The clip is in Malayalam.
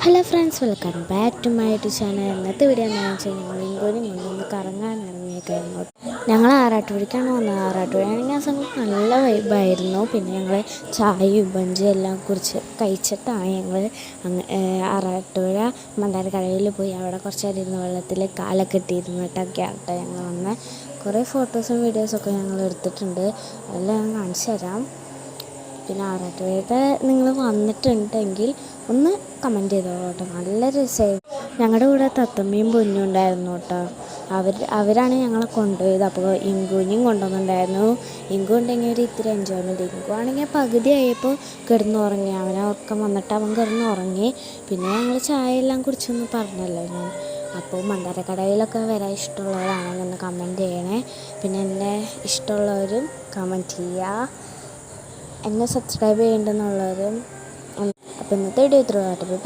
Hello friends, welcome back to my YouTube channel. ഇന്നത്തെ വീഡിയോ എന്താണെന്ന് വെച്ചാൽ ഞങ്ങൾ ഇങ്കോനും കൊണ്ടൊന്ന് കറങ്ങാൻ ഇറങ്ങിയേക്കായിരുന്നു. ഞങ്ങൾ ആറാട്ടുപുഴയ്ക്കാണ് വന്നത്. ആറാട്ടുപുഴയാണെങ്കിൽ ആ സമയത്ത് നല്ല വൈബായിരുന്നു. പിന്നെ ഞങ്ങൾ ചായയും ബഞ്ചിയും എല്ലാം കഴിച്ചിട്ടാണ് ഞങ്ങൾ ആറാട്ടുപുഴ മന്ദാരക്കടയിൽ പോയി അവിടെ കുറച്ച് നേരം ഇരുന്ന് വെള്ളത്തിൽ കാലൊക്കെ ഇട്ടിരുന്നിട്ടൊക്കെ ആട്ടെ ഞങ്ങൾ വന്ന് കുറേ ഫോട്ടോസും വീഡിയോസൊക്കെ ഞങ്ങൾ എടുത്തിട്ടുണ്ട്. അതെല്ലാം ഞാൻ കാണിച്ചു തരാം. പിന്നെ ആറാട്ടുപുഴത്തെ നിങ്ങൾ വന്നിട്ടുണ്ടെങ്കിൽ ഒന്ന് കമൻറ്റ് ചെയ്തോളൂ കേട്ടോ. നല്ല രസമായിരുന്നു. ഞങ്ങളുടെ കൂടെ തത്തമ്മയും പൊന്നും ഉണ്ടായിരുന്നു കേട്ടോ. അവരാണ് ഞങ്ങളെ കൊണ്ടുപോയത്. അപ്പോൾ ഇങ്കുവിനെയും കൊണ്ടുവന്നിട്ടുണ്ടായിരുന്നു. ഇങ്കു ഉണ്ടെങ്കിൽ ഒരു ഇത്തിരി എൻജോയ്മെൻറ്റ്. ഇങ്കു ആണെങ്കിൽ പകുതി ആയപ്പോൾ കിടന്നുറങ്ങി. അവനെ ഉറക്കം വന്നിട്ട് അവൻ കിടന്നുറങ്ങി. പിന്നെ ഞങ്ങൾ ചായ എല്ലാം കുടിച്ചൊന്ന് പറഞ്ഞല്ലോ ഞാൻ. അപ്പോൾ മന്ദാരക്കടയിലൊക്കെ വരാൻ ഇഷ്ടമുള്ളവരാണെങ്കിൽ ഒന്ന് കമൻറ്റ് ചെയ്യണേ. പിന്നെ എന്നെ ഇഷ്ടമുള്ളവരും കമൻറ്റ് ചെയ്യുക. എന്നെ സബ്സ്ക്രൈബ് ചെയ്യേണ്ടെന്നുള്ളവരും. അപ്പോൾ ഇന്നത്തെ വീഡിയോ ഇത്രയും.